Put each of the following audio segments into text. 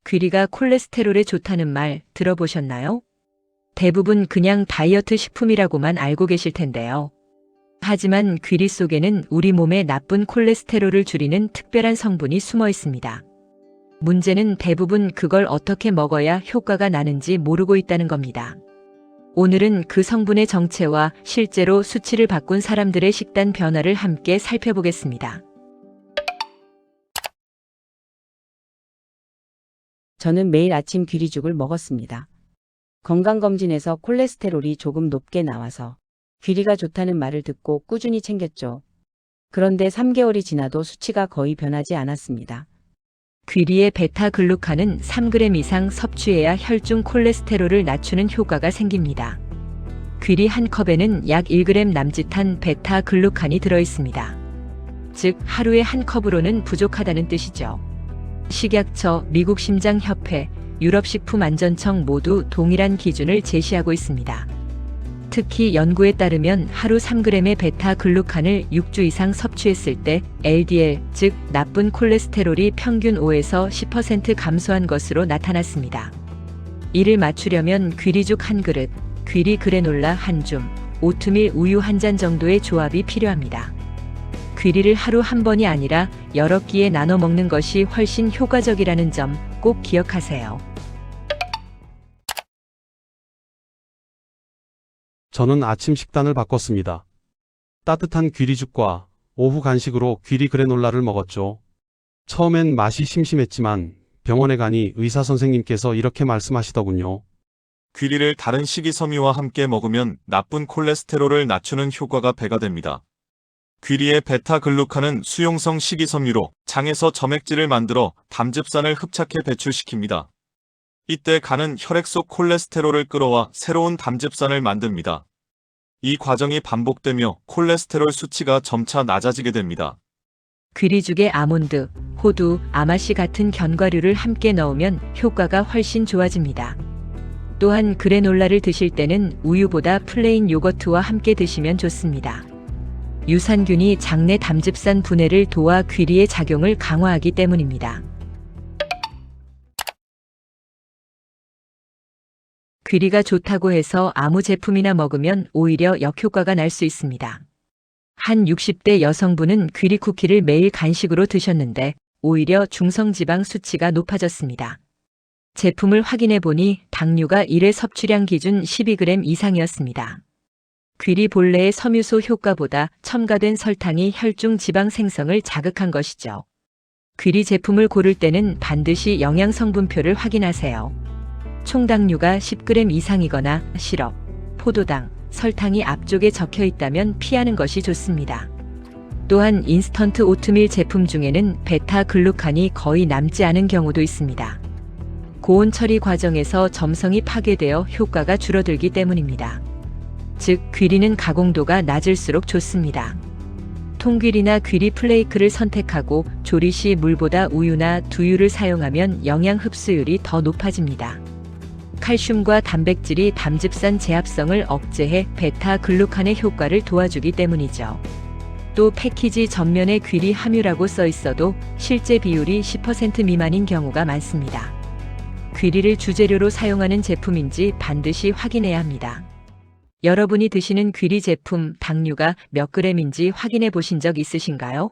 귀리가 콜레스테롤에 좋다는 말 들어보셨나요? 대부분 그냥 다이어트 식품이라고만 알고 계실 텐데요. 하지만 귀리 속에는 우리 몸에 나쁜 콜레스테롤을 줄이는 특별한 성분이 숨어 있습니다. 문제는 대부분 그걸 어떻게 먹어야 효과가 나는지 모르고 있다는 겁니다. 오늘은 그 성분의 정체와 실제로 수치를 바꾼 사람들의 식단 변화를 함께 살펴보겠습니다. 저는 매일 아침 귀리죽을 먹었습니다. 건강검진에서 콜레스테롤이 조금 높게 나와서 귀리가 좋다는 말을 듣고 꾸준히 챙겼죠. 그런데 3개월이 지나도 수치가 거의 변하지 않았습니다. 귀리의 베타글루칸은 3g 이상 섭취해야 혈중 콜레스테롤을 낮추는 효과가 생깁니다. 귀리 한 컵에는 약 1g 남짓한 베타글루칸이 들어있습니다. 즉 하루에 한 컵으로는 부족하다는 뜻이죠. 식약처, 미국 심장협회, 유럽식품안전청 모두 동일한 기준을 제시하고 있습니다. 특히 연구에 따르면 하루 3g의 베타글루칸을 6주 이상 섭취했을 때 LDL, 즉 나쁜 콜레스테롤이 평균 5에서 10% 감소한 것으로 나타났습니다. 이를 맞추려면 귀리죽 한 그릇, 귀리 그래놀라 한 줌, 오트밀 우유 한 잔 정도의 조합이 필요합니다. 귀리를 하루 한 번이 아니라 여러 끼에 나눠 먹는 것이 훨씬 효과적이라는 점 꼭 기억하세요. 저는 아침 식단을 바꿨습니다. 따뜻한 귀리죽과 오후 간식으로 귀리 그래놀라를 먹었죠. 처음엔 맛이 심심했지만 병원에 가니 의사 선생님께서 이렇게 말씀하시더군요. 귀리를 다른 식이섬유와 함께 먹으면 나쁜 콜레스테롤을 낮추는 효과가 배가 됩니다. 귀리의 베타글루칸은 수용성 식이섬유로 장에서 점액질을 만들어 담즙산을 흡착해 배출시킵니다. 이때 간은 혈액 속 콜레스테롤을 끌어와 새로운 담즙산을 만듭니다. 이 과정이 반복되며 콜레스테롤 수치가 점차 낮아지게 됩니다. 귀리죽에 아몬드, 호두, 아마씨 같은 견과류를 함께 넣으면 효과가 훨씬 좋아집니다. 또한 그래놀라를 드실 때는 우유보다 플레인 요거트와 함께 드시면 좋습니다. 유산균이 장내 담즙산 분해를 도와 귀리의 작용을 강화하기 때문입니다. 귀리가 좋다고 해서 아무 제품이나 먹으면 오히려 역효과가 날 수 있습니다. 한 60대 여성분은 귀리 쿠키를 매일 간식으로 드셨는데 오히려 중성지방 수치가 높아졌습니다. 제품을 확인해 보니 당류가 1회 섭취량 기준 12g 이상이었습니다. 귀리 본래의 섬유소 효과보다 첨가된 설탕이 혈중 지방 생성을 자극한 것이죠. 귀리 제품을 고를 때는 반드시 영양 성분표를 확인하세요. 총당류가 10g 이상이거나 시럽, 포도당, 설탕이 앞쪽에 적혀 있다면 피하는 것이 좋습니다. 또한 인스턴트 오트밀 제품 중에는 베타글루칸이 거의 남지 않은 경우도 있습니다. 고온 처리 과정에서 점성이 파괴되어 효과가 줄어들기 때문입니다. 즉 귀리는 가공도가 낮을수록 좋습니다. 통귀리나 귀리 플레이크를 선택하고 조리 시 물보다 우유나 두유를 사용하면 영양 흡수율이 더 높아집니다. 칼슘과 단백질이 담즙산 제합성을 억제해 베타글루칸의 효과를 도와주기 때문이죠. 또 패키지 전면에 귀리 함유라고 써 있어도 실제 비율이 10% 미만인 경우가 많습니다. 귀리를 주재료로 사용하는 제품인지 반드시 확인해야 합니다. 여러분이 드시는 귀리 제품 당류가 몇 g인지 확인해 보신 적 있으신가요?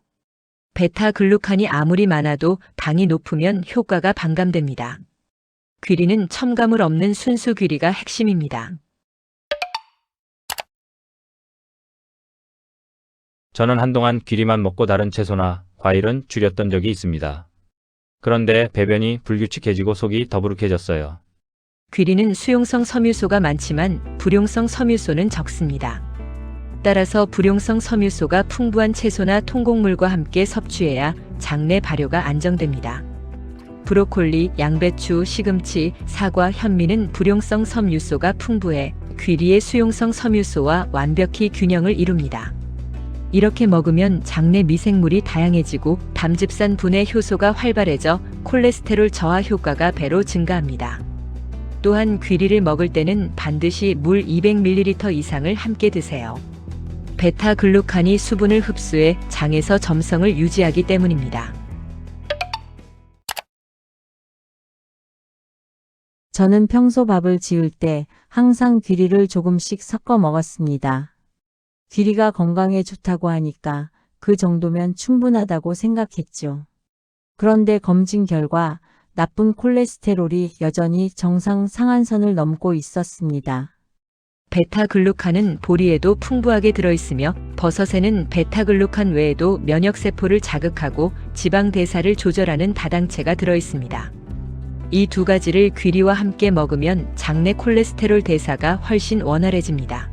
베타글루칸이 아무리 많아도 당이 높으면 효과가 반감됩니다. 귀리는 첨가물 없는 순수 귀리가 핵심입니다. 저는 한동안 귀리만 먹고 다른 채소나 과일은 줄였던 적이 있습니다. 그런데 배변이 불규칙해지고 속이 더부룩해졌어요. 귀리는 수용성 섬유소가 많지만 불용성 섬유소는 적습니다. 따라서 불용성 섬유소가 풍부한 채소나 통곡물과 함께 섭취해야 장내 발효가 안정됩니다. 브로콜리, 양배추, 시금치, 사과, 현미는 불용성 섬유소가 풍부해 귀리의 수용성 섬유소와 완벽히 균형을 이룹니다. 이렇게 먹으면 장내 미생물이 다양해지고 담즙산 분해 효소가 활발해져 콜레스테롤 저하 효과가 배로 증가합니다. 또한 귀리를 먹을 때는 반드시 물 200ml 이상을 함께 드세요. 베타글루칸이 수분을 흡수해 장에서 점성을 유지하기 때문입니다. 저는 평소 밥을 지을 때 항상 귀리를 조금씩 섞어 먹었습니다. 귀리가 건강에 좋다고 하니까 그 정도면 충분하다고 생각했죠. 그런데 검진 결과 나쁜 콜레스테롤이 여전히 정상 상한선을 넘고 있었습니다. 베타글루칸은 보리에도 풍부하게 들어있으며 버섯에는 베타글루칸 외에도 면역세포를 자극하고 지방 대사를 조절하는 다당체가 들어있습니다. 이 두 가지를 귀리와 함께 먹으면 장내 콜레스테롤 대사가 훨씬 원활해집니다.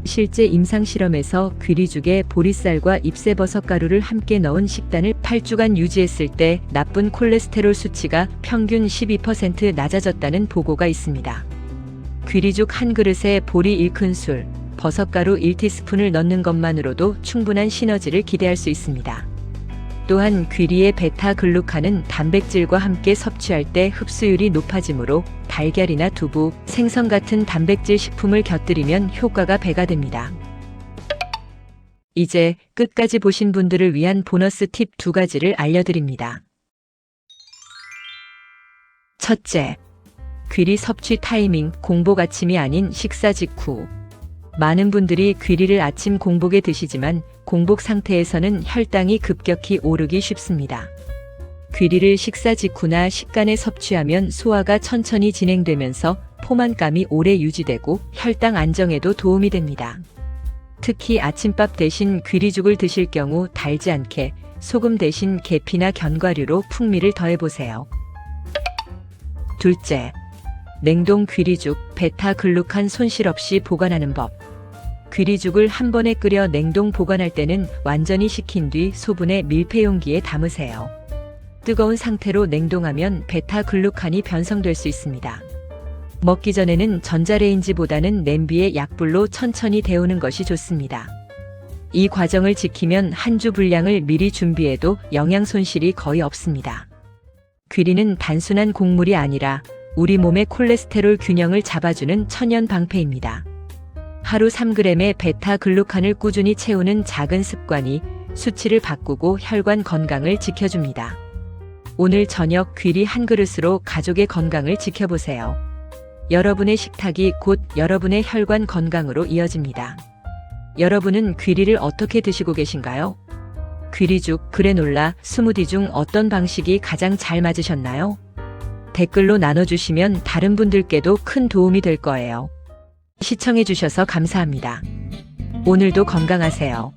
실제 임상실험에서 귀리죽에 보리쌀과 잎새버섯 가루를 함께 넣은 식단을 8주간 유지했을 때 나쁜 콜레스테롤 수치가 평균 12% 낮아졌다는 보고가 있습니다. 귀리죽 한 그릇에 보리 1큰술, 버섯가루 1티스푼을 넣는 것만으로도 충분한 시너지를 기대할 수 있습니다. 또한 귀리의 베타글루칸은 단백질과 함께 섭취할 때 흡수율이 높아지므로 달걀이나 두부, 생선 같은 단백질 식품을 곁들이면 효과가 배가 됩니다. 이제 끝까지 보신 분들을 위한 보너스 팁 2가지를 알려드립니다. 첫째, 귀리 섭취 타이밍, 공복 아침이 아닌 식사 직후. 많은 분들이 귀리를 아침 공복에 드시지만 공복 상태에서는 혈당이 급격히 오르기 쉽습니다. 귀리를 식사 직후나 식간에 섭취하면 소화가 천천히 진행되면서 포만감이 오래 유지되고 혈당 안정에도 도움이 됩니다. 특히 아침밥 대신 귀리죽을 드실 경우 달지 않게 소금 대신 계피나 견과류로 풍미를 더해보세요. 둘째, 냉동 귀리죽, 베타글루칸 손실 없이 보관하는 법. 귀리죽을 한 번에 끓여 냉동 보관할 때는 완전히 식힌 뒤 소분해 밀폐 용기에 담으세요. 뜨거운 상태로 냉동하면 베타글루칸이 변성될 수 있습니다. 먹기 전에는 전자레인지보다는 냄비에 약불로 천천히 데우는 것이 좋습니다. 이 과정을 지키면 한 주 분량을 미리 준비해도 영양 손실이 거의 없습니다. 귀리는 단순한 곡물이 아니라 우리 몸의 콜레스테롤 균형을 잡아주는 천연 방패입니다. 하루 3g의 베타글루칸을 꾸준히 채우는 작은 습관이 수치를 바꾸고 혈관 건강을 지켜줍니다. 오늘 저녁 귀리 한 그릇으로 가족의 건강을 지켜보세요. 여러분의 식탁이 곧 여러분의 혈관 건강으로 이어집니다. 여러분은 귀리를 어떻게 드시고 계신가요? 귀리죽, 그래놀라, 스무디 중 어떤 방식이 가장 잘 맞으셨나요? 댓글로 나눠주시면 다른 분들께도 큰 도움이 될 거예요. 시청해주셔서 감사합니다. 오늘도 건강하세요.